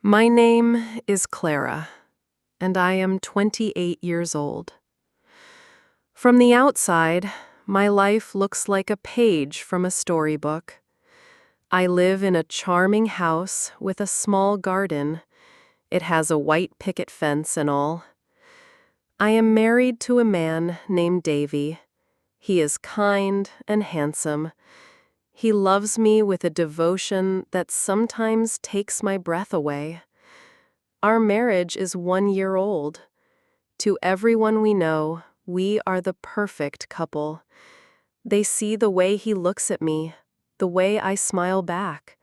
My name is Clara, and I am 28 years old. From the outside, my life looks like a page from a storybook. I live in a charming house with a small garden. It has a white picket fence and all. I am married to a man named Davy. He is kind and handsome. He loves me with a devotion that sometimes takes my breath away. Our marriage is 1 year old. To everyone we know, we are the perfect couple. They see the way he looks at me, the way I smile back.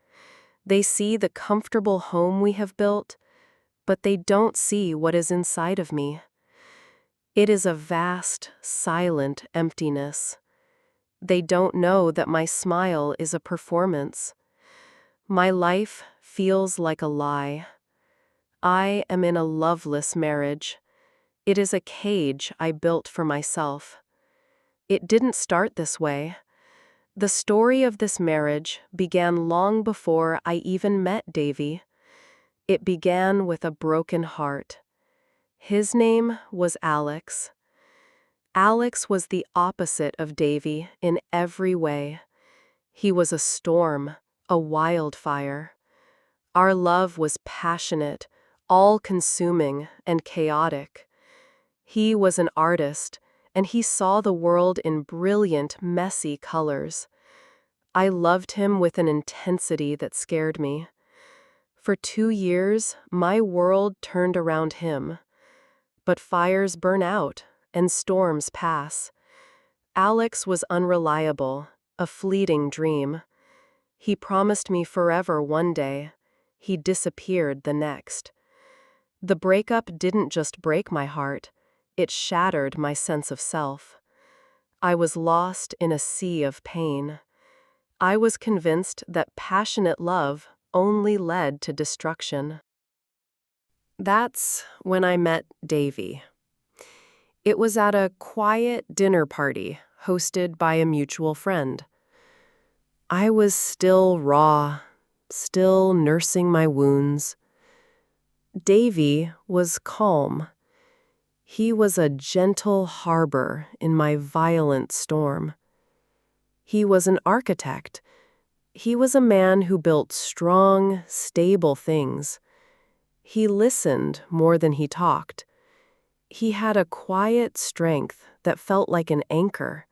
They see the comfortable home we have built, but they don't see what is inside of me. It is a vast, silent emptiness. They don't know that my smile is a performance. My life feels like a lie. I am in a loveless marriage. It is a cage I built for myself. It didn't start this way. The story of this marriage began long before I even met Davy. It began with a broken heart. His name was Alex. Alex was the opposite of Davy in every way. He was a storm, a wildfire. Our love was passionate, all-consuming, and chaotic. He was an artist, and he saw the world in brilliant, messy colors. I loved him with an intensity that scared me. For 2 years, my world turned around him. But fires burn out, and storms pass. Alex was unreliable, a fleeting dream. He promised me forever one day. He disappeared the next. The breakup didn't just break my heart. It shattered my sense of self. I was lost in a sea of pain. I was convinced that passionate love only led to destruction. That's when I met Davy. It was at a quiet dinner party hosted by a mutual friend. I was still raw, still nursing my wounds. Davy was calm. He was a gentle harbor in my violent storm. He was an architect. He was a man who built strong, stable things. He listened more than he talked. He had a quiet strength that felt like an anchor.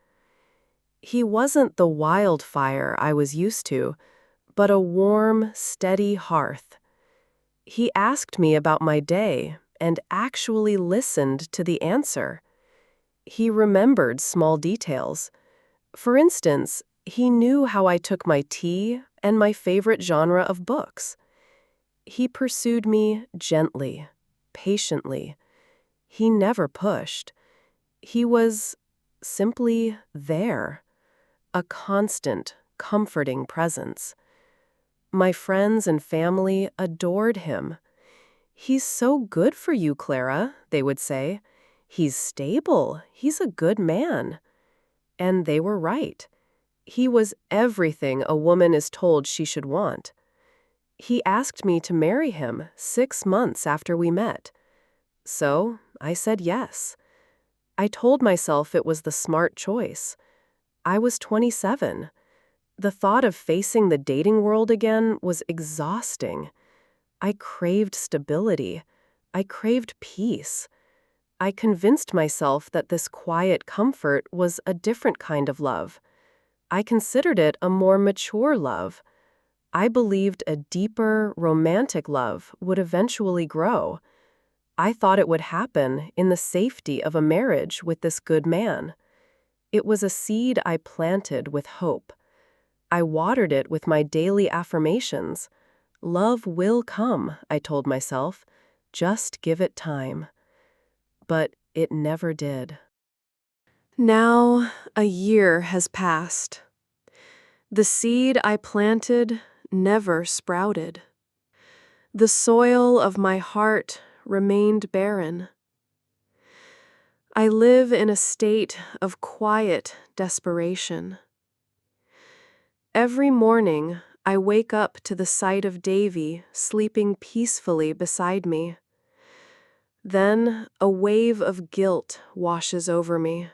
He wasn't the wildfire I was used to, but a warm, steady hearth. He asked me about my day and actually listened to the answer. He remembered small details. For instance, he knew how I took my tea and my favorite genre of books. He pursued me gently, patiently. He never pushed. He was simply there, a constant, comforting presence. My friends and family adored him. "He's so good for you, Clara," they would say. "He's stable. He's a good man." And they were right. He was everything a woman is told she should want. He asked me to marry him 6 months after we met. So I said yes. I told myself it was the smart choice. I was 27. The thought of facing the dating world again was exhausting. I craved stability. I craved peace. I convinced myself that this quiet comfort was a different kind of love. I considered it a more mature love. I believed a deeper, romantic love would eventually grow. I thought it would happen in the safety of a marriage with this good man. It was a seed I planted with hope. I watered it with my daily affirmations. Love will come, I told myself. Just give it time. But it never did. Now, a year has passed. The seed I planted never sprouted. The soil of my heart remained barren. I live in a state of quiet desperation. Every morning, I wake up to the sight of Davy sleeping peacefully beside me. Then a wave of guilt washes over me.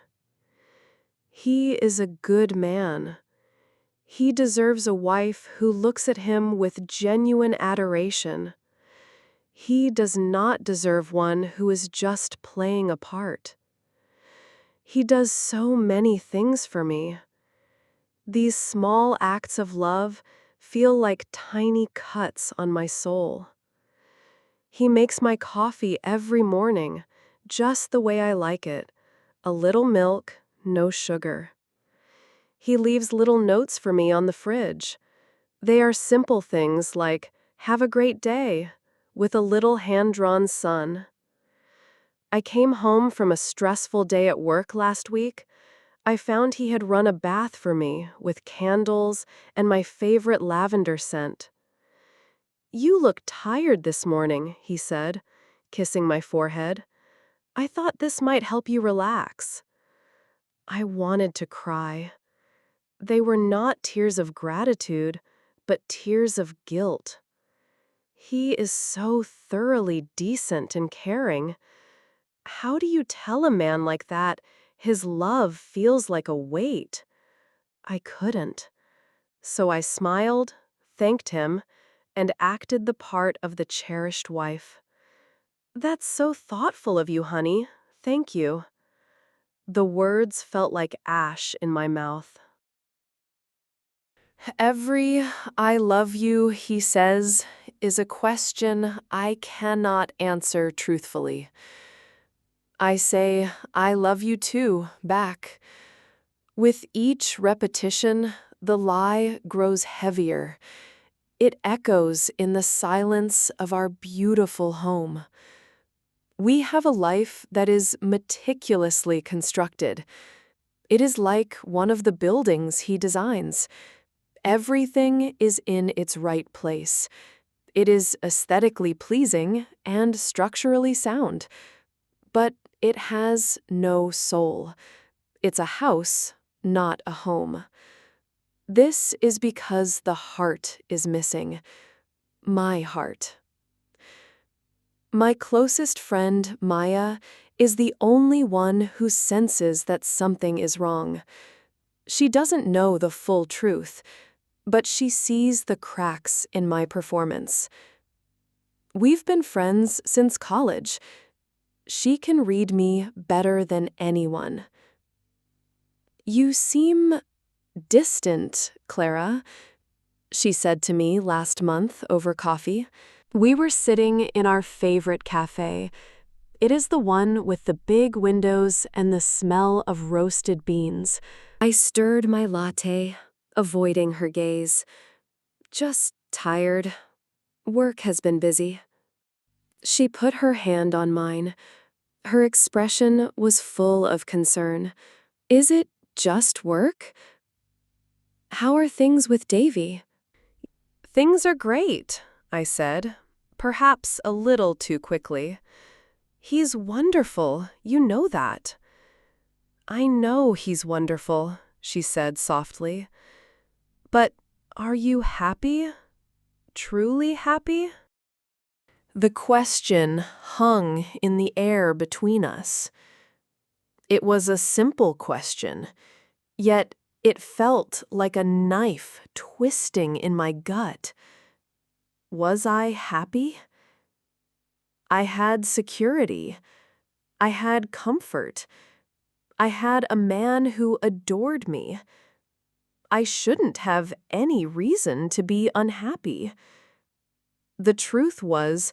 He is a good man. He deserves a wife who looks at him with genuine adoration. He does not deserve one who is just playing a part. He does so many things for me. These small acts of love feel like tiny cuts on my soul. He makes my coffee every morning, just the way I like it. A little milk, no sugar. He leaves little notes for me on the fridge. They are simple things like, "Have a great day," with a little hand-drawn sun. I came home from a stressful day at work last week. I found he had run a bath for me with candles and my favorite lavender scent. "You look tired this morning," he said, kissing my forehead. "I thought this might help you relax." I wanted to cry. They were not tears of gratitude, but tears of guilt. He is so thoroughly decent and caring. How do you tell a man like that his love feels like a weight? I couldn't. So I smiled, thanked him, and acted the part of the cherished wife. "That's so thoughtful of you, honey. Thank you." The words felt like ash in my mouth. Every "I love you," he says, is a question I cannot answer truthfully. I say, "I love you too," back. With each repetition, the lie grows heavier. It echoes in the silence of our beautiful home. We have a life that is meticulously constructed. It is like one of the buildings he designs. Everything is in its right place. It is aesthetically pleasing and structurally sound. But it has no soul. It's a house, not a home. This is because the heart is missing. My heart. My closest friend, Maya, is the only one who senses that something is wrong. She doesn't know the full truth, but she sees the cracks in my performance. We've been friends since college. She can read me better than anyone. "You seem distant, Clara," she said to me last month over coffee. We were sitting in our favorite cafe. It is the one with the big windows and the smell of roasted beans. I stirred my latte, avoiding her gaze. "Just tired. Work has been busy." She put her hand on mine. Her expression was full of concern. "Is it just work? How are things with Davy?" "Things are great," I said, perhaps a little too quickly. "He's wonderful, you know that." "I know he's wonderful," she said softly. "But are you happy? Truly happy?" The question hung in the air between us. It was a simple question, yet it felt like a knife twisting in my gut. Was I happy? I had security. I had comfort. I had a man who adored me. I shouldn't have any reason to be unhappy. The truth was,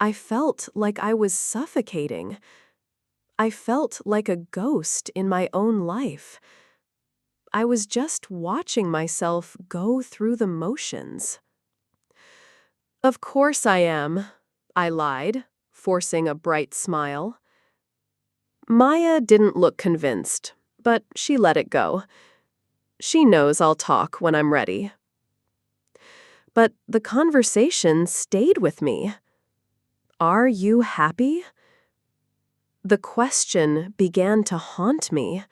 I felt like I was suffocating. I felt like a ghost in my own life. I was just watching myself go through the motions. "Of course I am," I lied, forcing a bright smile. Maya didn't look convinced, but she let it go. She knows I'll talk when I'm ready. But the conversation stayed with me. Are you happy? The question began to haunt me.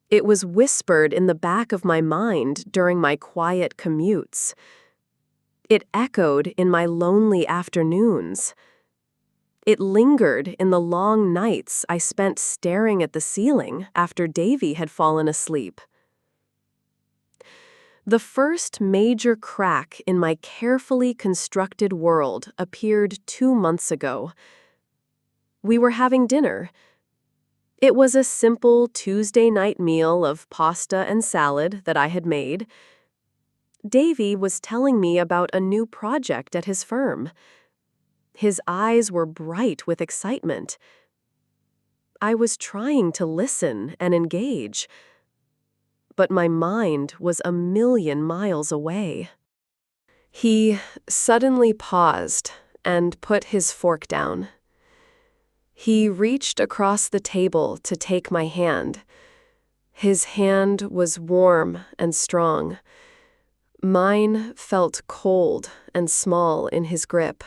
It was whispered in the back of my mind during my quiet commutes. It echoed in my lonely afternoons. It lingered in the long nights I spent staring at the ceiling after Davy had fallen asleep. The first major crack in my carefully constructed world appeared 2 months ago. We were having dinner. It was a simple Tuesday night meal of pasta and salad that I had made. Davy was telling me about a new project at his firm. His eyes were bright with excitement. I was trying to listen and engage, but my mind was a million miles away. He suddenly paused and put his fork down. He reached across the table to take my hand. His hand was warm and strong. Mine felt cold and small in his grip.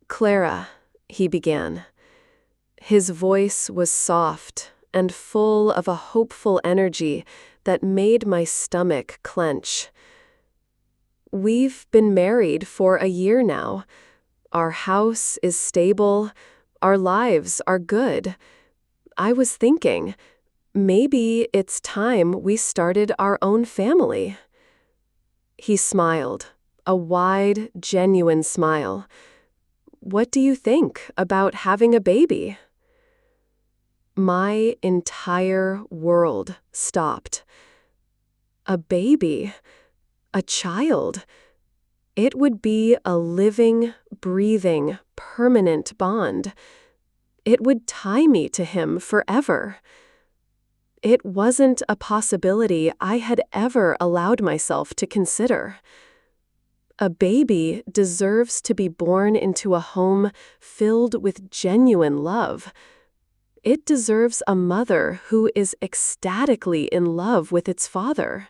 "Clara," he began. His voice was soft and full of a hopeful energy that made my stomach clench. "We've been married for a year now. Our house is stable. Our lives are good. I was thinking, maybe it's time we started our own family." He smiled, a wide, genuine smile. "What do you think about having a baby?" My entire world stopped. A baby, a child. It would be a living, breathing, permanent bond. It would tie me to him forever. It wasn't a possibility I had ever allowed myself to consider. A baby deserves to be born into a home filled with genuine love. It deserves a mother who is ecstatically in love with its father.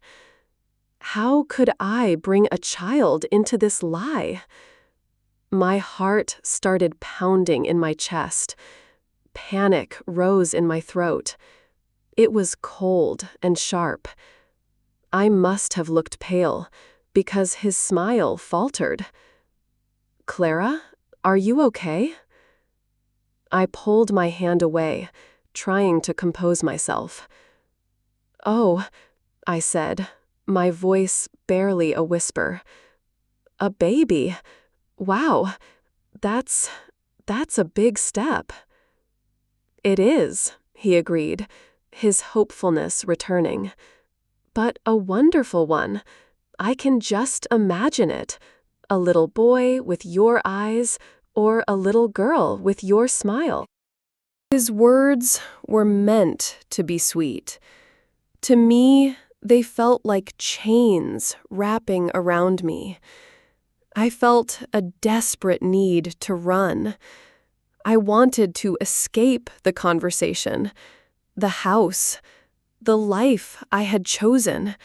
How could I bring a child into this lie? My heart started pounding in my chest. Panic rose in my throat. It was cold and sharp. I must have looked pale, because his smile faltered. "Clara, are you okay?" I pulled my hand away, trying to compose myself. "Oh," I said, my voice barely a whisper. "A baby? Wow, that's a big step." "It is," he agreed, his hopefulness returning. "But a wonderful one. I can just imagine it. A little boy with your eyes, or a little girl with your smile." His words were meant to be sweet. To me, they felt like chains wrapping around me. I felt a desperate need to run. I wanted to escape the conversation, the house, the life I had chosen.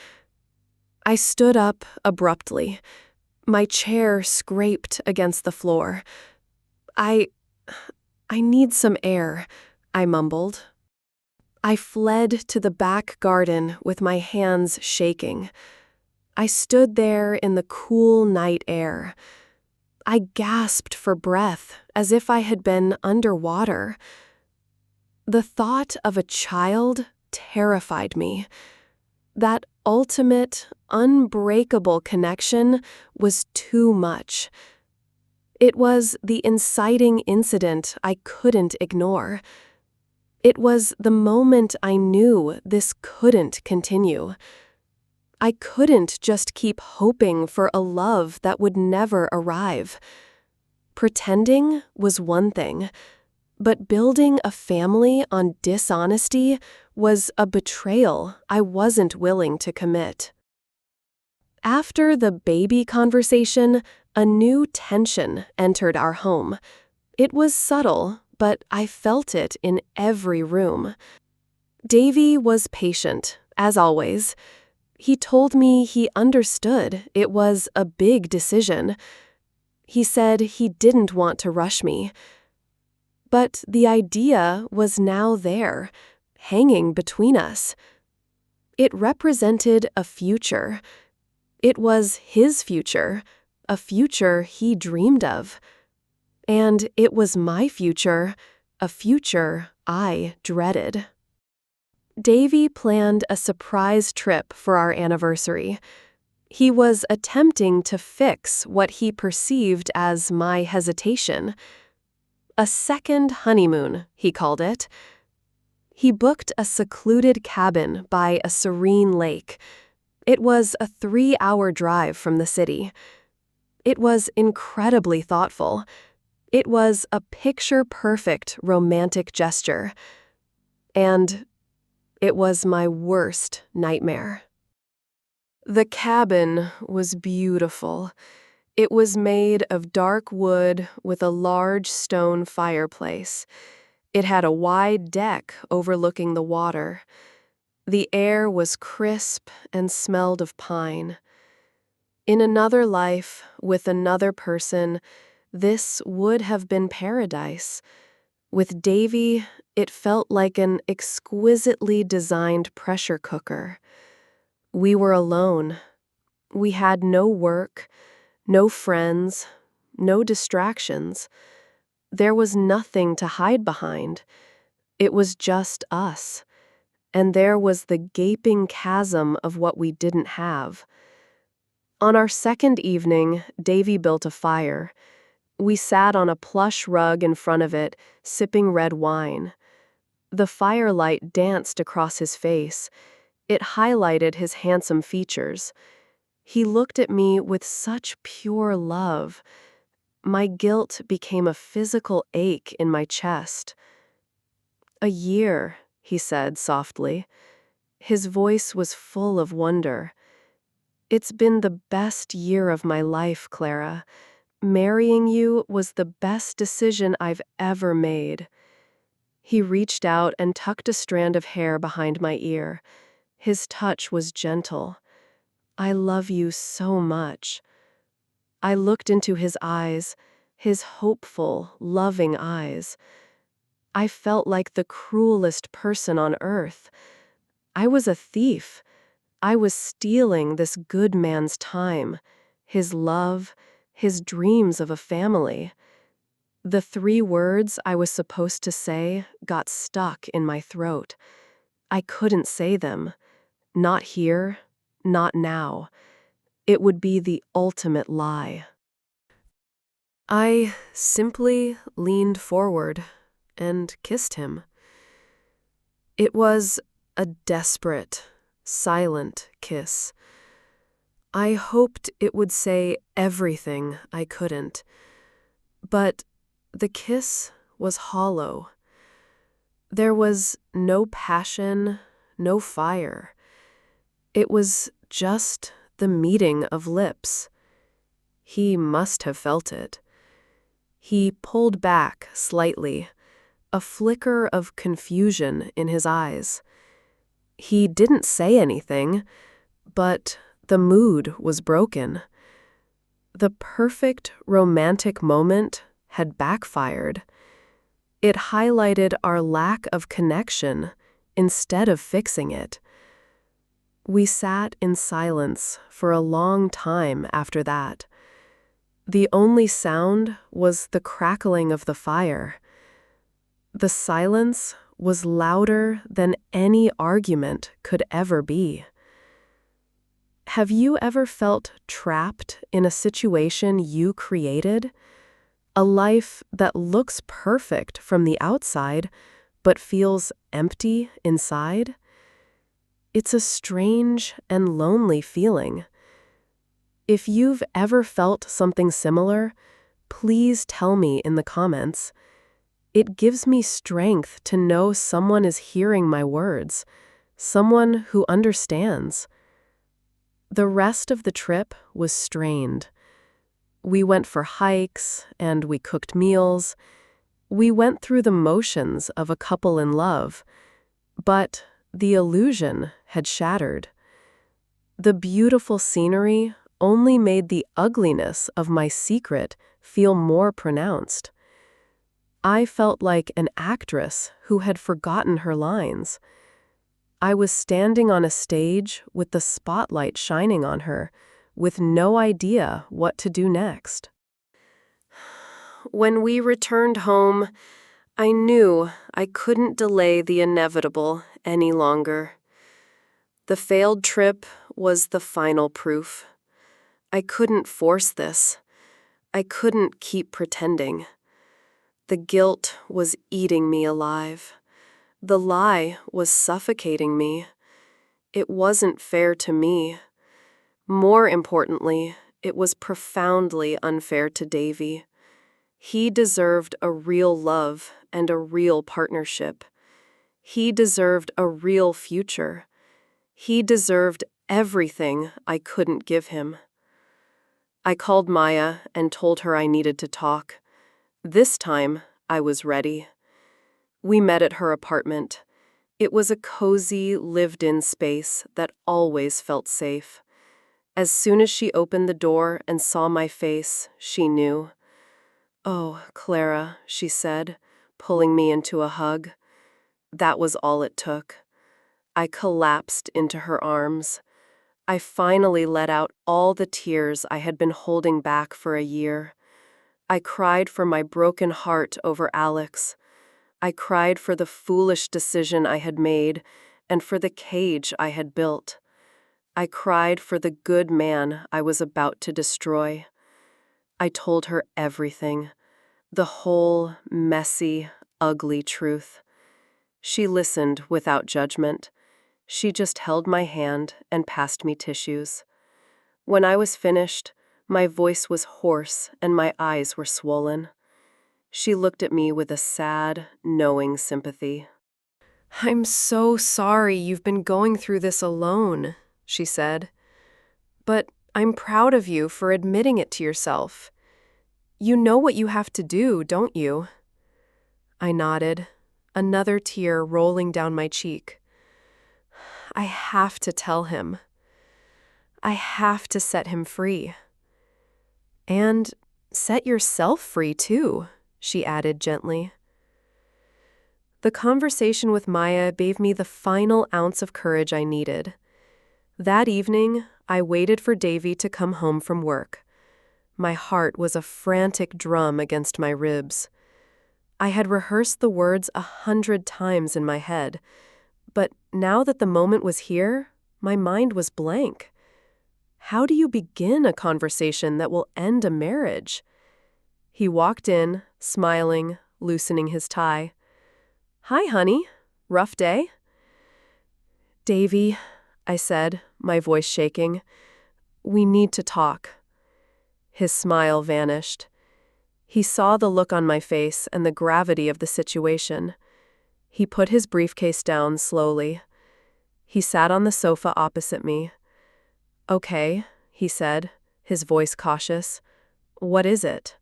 I stood up abruptly. My chair scraped against the floor. I need some air," I mumbled. I fled to the back garden with my hands shaking. I stood there in the cool night air. I gasped for breath as if I had been underwater. The thought of a child terrified me. That ultimate, unbreakable connection was too much. It was the inciting incident I couldn't ignore. It was the moment I knew this couldn't continue. I couldn't just keep hoping for a love that would never arrive. Pretending was one thing, but building a family on dishonesty was a betrayal I wasn't willing to commit. After the baby conversation, a new tension entered our home. It was subtle, but I felt it in every room. Davy was patient, as always. He told me he understood it was a big decision. He said he didn't want to rush me. But the idea was now there, hanging between us. It represented a future. It was his future, a future he dreamed of. And it was my future, a future I dreaded. Davy planned a surprise trip for our anniversary. He was attempting to fix what he perceived as my hesitation. A second honeymoon, he called it. He booked a secluded cabin by a serene lake. It was a 3-hour drive from the city. It was incredibly thoughtful. It was a picture-perfect romantic gesture. And it was my worst nightmare. The cabin was beautiful. It was made of dark wood with a large stone fireplace. It had a wide deck overlooking the water. The air was crisp and smelled of pine. In another life, with another person, this would have been paradise. With Davy, it felt like an exquisitely designed pressure cooker. We were alone. We had no work, no friends, no distractions. There was nothing to hide behind. It was just us. And there was the gaping chasm of what we didn't have. On our second evening, Davy built a fire. We sat on a plush rug in front of it, sipping red wine. The firelight danced across his face. It highlighted his handsome features. He looked at me with such pure love. My guilt became a physical ache in my chest. "A year," he said softly. His voice was full of wonder. "It's been the best year of my life, Clara. Marrying you was the best decision I've ever made." He reached out and tucked a strand of hair behind my ear. His touch was gentle. "I love you so much." I looked into his eyes, his hopeful, loving eyes. I felt like the cruelest person on earth. I was a thief. I was stealing this good man's time, his love, his dreams of a family. The 3 words I was supposed to say got stuck in my throat. I couldn't say them. Not here, not now. It would be the ultimate lie. I simply leaned forward and kissed him. It was a desperate, silent kiss. I hoped it would say everything I couldn't. But the kiss was hollow. There was no passion, no fire. It was just the meeting of lips. He must have felt it. He pulled back slightly, a flicker of confusion in his eyes. He didn't say anything, but the mood was broken. The perfect romantic moment had backfired. It highlighted our lack of connection instead of fixing it. We sat in silence for a long time after that. The only sound was the crackling of the fire. The silence was louder than any argument could ever be. Have you ever felt trapped in a situation you created? A life that looks perfect from the outside, but feels empty inside? It's a strange and lonely feeling. If you've ever felt something similar, please tell me in the comments. It gives me strength to know someone is hearing my words, someone who understands. The rest of the trip was strained. We went for hikes and we cooked meals. We went through the motions of a couple in love, but the illusion had shattered. The beautiful scenery only made the ugliness of my secret feel more pronounced. I felt like an actress who had forgotten her lines. I was standing on a stage with the spotlight shining on her, with no idea what to do next. When we returned home, I knew I couldn't delay the inevitable any longer. The failed trip was the final proof. I couldn't force this. I couldn't keep pretending. The guilt was eating me alive. The lie was suffocating me. It wasn't fair to me. More importantly, it was profoundly unfair to Davy. He deserved a real love and a real partnership. He deserved a real future. He deserved everything I couldn't give him. I called Maya and told her I needed to talk. This time, I was ready. We met at her apartment. It was a cozy, lived-in space that always felt safe. As soon as she opened the door and saw my face, she knew. "Oh, Clara," she said, pulling me into a hug. That was all it took. I collapsed into her arms. I finally let out all the tears I had been holding back for a year. I cried for my broken heart over Alex. I cried for the foolish decision I had made and for the cage I had built. I cried for the good man I was about to destroy. I told her everything, the whole messy, ugly truth. She listened without judgment. She just held my hand and passed me tissues. When I was finished, my voice was hoarse and my eyes were swollen. She looked at me with a sad, knowing sympathy. "I'm so sorry you've been going through this alone," she said. "But I'm proud of you for admitting it to yourself. You know what you have to do, don't you?" I nodded, another tear rolling down my cheek. "I have to tell him. I have to set him free. And set yourself free, too," she added gently. The conversation with Maya gave me the final ounce of courage I needed. That evening, I waited for Davy to come home from work. My heart was a frantic drum against my ribs. I had rehearsed the words 100 times in my head, but now that the moment was here, my mind was blank. How do you begin a conversation that will end a marriage? He walked in, smiling, loosening his tie. "Hi, honey. Rough day?" "Davy," I said, my voice shaking, "we need to talk." His smile vanished. He saw the look on my face and the gravity of the situation. He put his briefcase down slowly. He sat on the sofa opposite me. "Okay," he said, his voice cautious. "What is it?"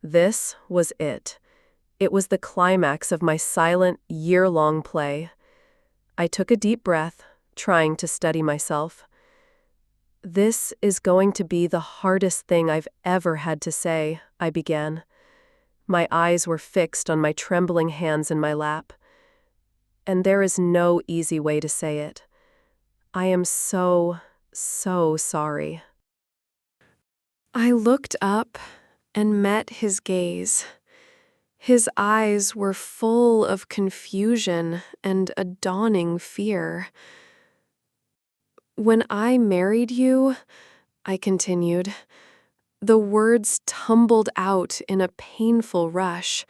This was it. It was the climax of my silent, year-long play. I took a deep breath, trying to steady myself. "This is going to be the hardest thing I've ever had to say," I began. My eyes were fixed on my trembling hands in my lap. "And there is no easy way to say it. I am so sorry." I looked up and met his gaze. His eyes were full of confusion and a dawning fear. "When I married you," I continued, the words tumbled out in a painful rush.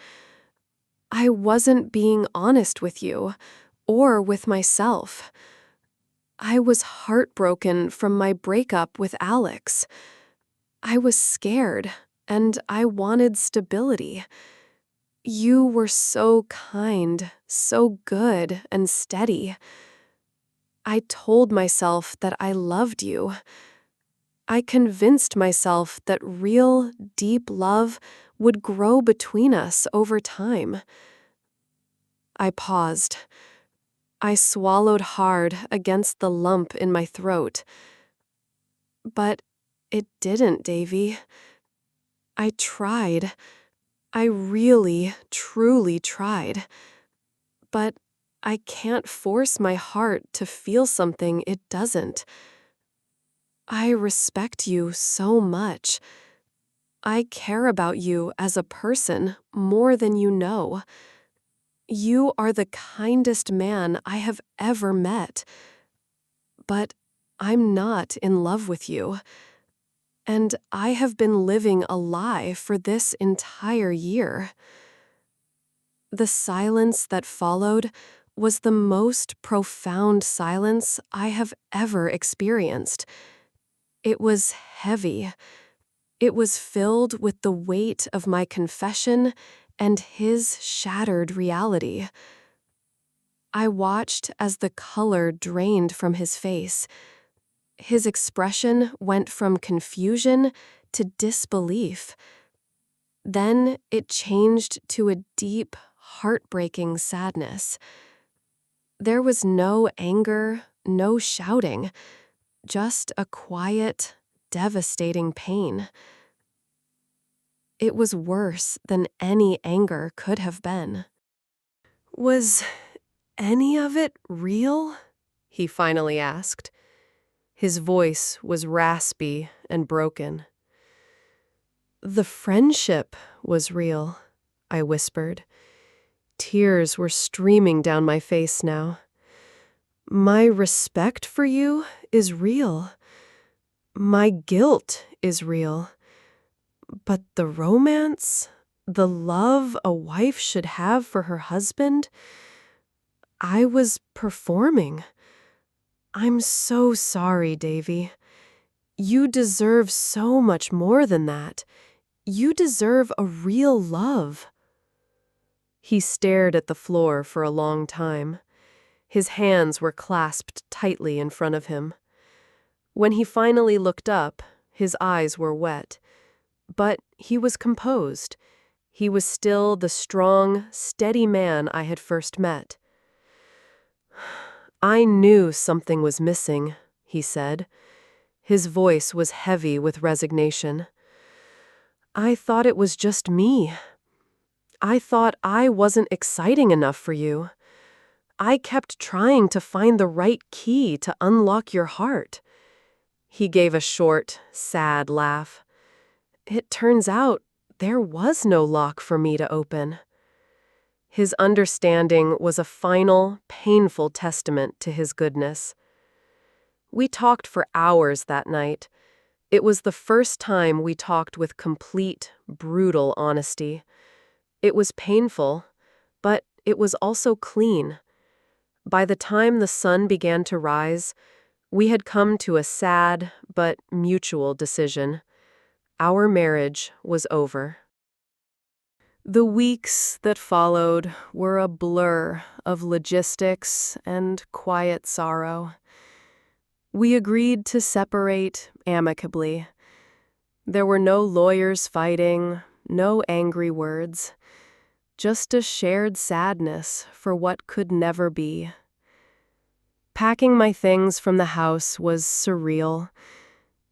"I wasn't being honest with you, or with myself. I was heartbroken from my breakup with Alex. I was scared, and I wanted stability. You were so kind, so good and steady. I told myself that I loved you. I convinced myself that real, deep love would grow between us over time." I paused. I swallowed hard against the lump in my throat. "But it didn't, Davy. I tried. I really, truly tried. But I can't force my heart to feel something it doesn't. I respect you so much. I care about you as a person more than you know. You are the kindest man I have ever met. But I'm not in love with you. And I have been living a lie for this entire year. The silence that followed was the most profound silence I have ever experienced. It was heavy. It was filled with the weight of my confession and his shattered reality. I watched as the color drained from his face. His expression went from confusion to disbelief. Then it changed to a deep, heartbreaking sadness. There was no anger, no shouting, just a quiet, devastating pain. It was worse than any anger could have been. "Was any of it real?" he finally asked. His voice was raspy and broken. "The friendship was real," I whispered. Tears were streaming down my face now. "My respect for you is real. My guilt is real. But the romance, the love a wife should have for her husband, I was performing. I'm so sorry, Davy. You deserve so much more than that. You deserve a real love." He stared at the floor for a long time. His hands were clasped tightly in front of him. When he finally looked up, his eyes were wet. But he was composed. He was still the strong, steady man I had first met. "I knew something was missing," he said. His voice was heavy with resignation. "I thought it was just me. I thought I wasn't exciting enough for you. I kept trying to find the right key to unlock your heart." He gave a short, sad laugh. "It turns out there was no lock for me to open." His understanding was a final, painful testament to his goodness. We talked for hours that night. It was the first time we talked with complete, brutal honesty. It was painful, but it was also clean. By the time the sun began to rise, we had come to a sad but mutual decision. Our marriage was over. The weeks that followed were a blur of logistics and quiet sorrow. We agreed to separate amicably. There were no lawyers fighting, no angry words, just a shared sadness for what could never be. Packing my things from the house was surreal.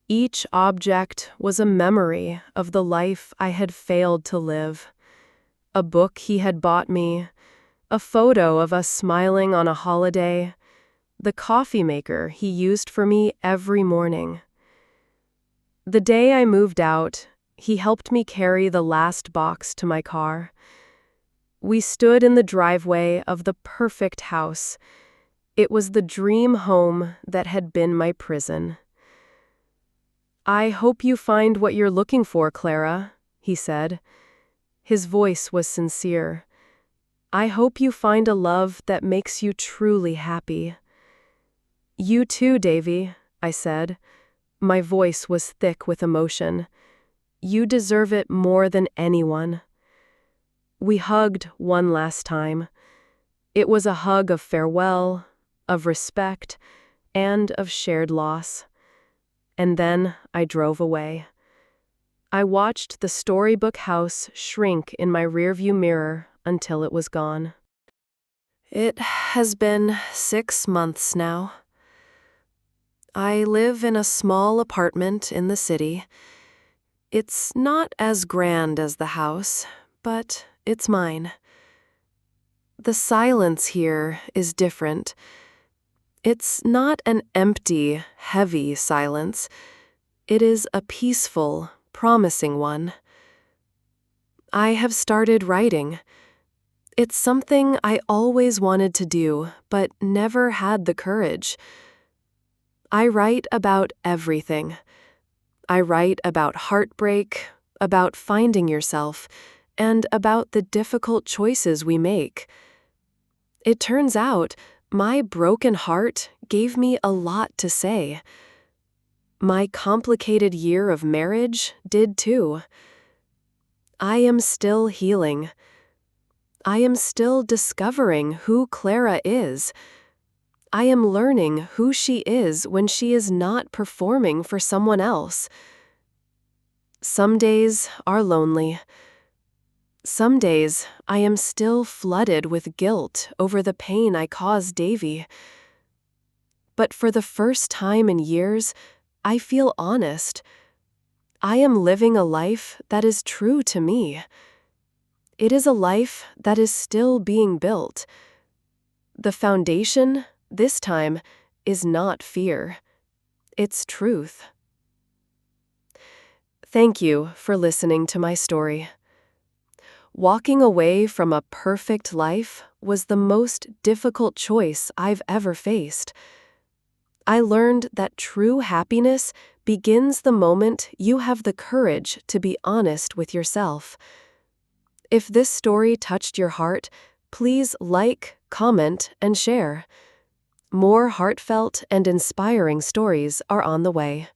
Each object was a memory of the life I had failed to live. A book he had bought me, a photo of us smiling on a holiday, the coffee maker he used for me every morning. The day I moved out, he helped me carry the last box to my car. We stood in the driveway of the perfect house. It was the dream home that had been my prison. "I hope you find what you're looking for, Clara," he said. His voice was sincere. "I hope you find a love that makes you truly happy." "You too, Davy," I said. My voice was thick with emotion. "You deserve it more than anyone." We hugged one last time. It was a hug of farewell, of respect, and of shared loss. And then I drove away. I watched the storybook house shrink in my rearview mirror until it was gone. It has been 6 months now. I live in a small apartment in the city. It's not as grand as the house, but it's mine. The silence here is different. It's not an empty, heavy silence. It is a peaceful, promising one. I have started writing. It's something I always wanted to do, but never had the courage. I write about everything. I write about heartbreak, about finding yourself, and about the difficult choices we make. It turns out, my broken heart gave me a lot to say. My complicated year of marriage did too. I am still healing. I am still discovering who Clara is. I am learning who she is when she is not performing for someone else. Some days are lonely. Some days I am still flooded with guilt over the pain I caused Davy. But for the first time in years, I feel honest. I am living a life that is true to me. It is a life that is still being built. The foundation, this time, is not fear. It's truth. Thank you for listening to my story. Walking away from a perfect life was the most difficult choice I've ever faced. I learned that true happiness begins the moment you have the courage to be honest with yourself. If this story touched your heart, please like, comment, and share. More heartfelt and inspiring stories are on the way.